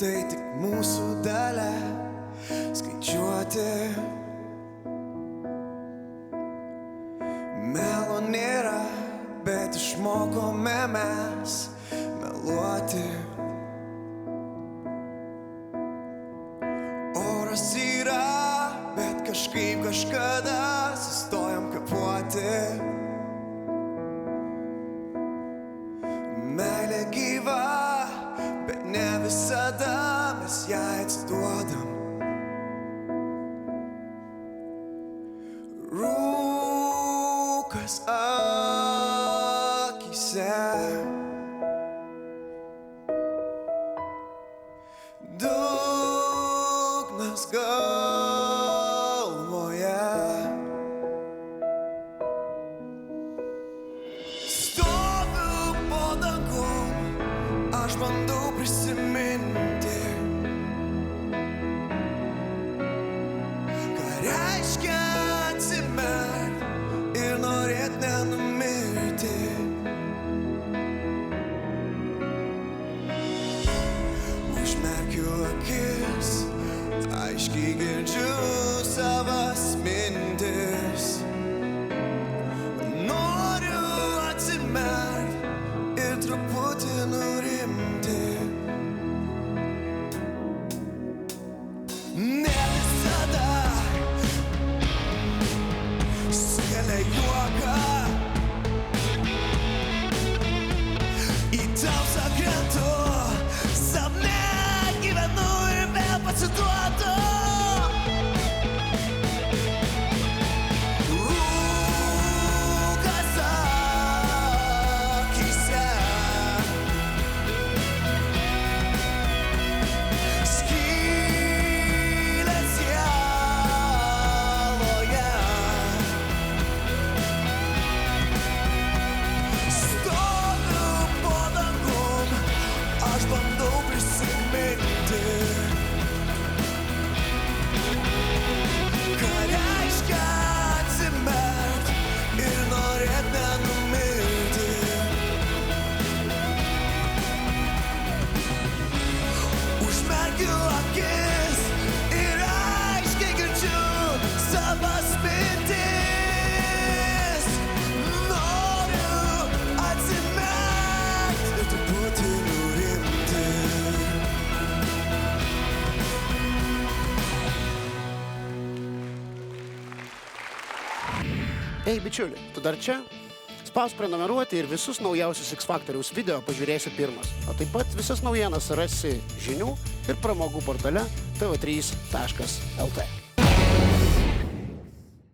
tai tik mūsų dalia skaičiuoti. Melo nėra, bet išmokome mes meluoti. Oras yra, bet kažkaip kažkada sustojam kapuoti. Meilė gyva, bet ne visada mes ją atsiduodam. Rūkas akyse, dugnas galvoje. Stoviu po dangum, aš bandau prisiminti, ką reiškia atsimert ir norėt nenumirti. Užmerkiu akis, aiškiai girdžiu savas mintis. Noriu atsimert ir truputį nurimti. Ne visada sukelia juoką, į tamsą krentu, sapne gyvenu ir vėl pasiduodu. Rūkas akyse, skylės sieloje. Stoviu po dangum, aš bandau prisiminti, ką reiškia atsimert ir norėt nenumirti. Užmerkiu akis ir aiškiai girdžiu savas mintis. Noriu atsimert ir truputį nurimti. Ei, bičiuli, tu dar čia? Spausk prenumeruoti ir visus naujausius X Faktoriaus video pažiūrėsi pirmas. O taip pat visas naujienas rasi žinių ir pramogų portale tv3.lt.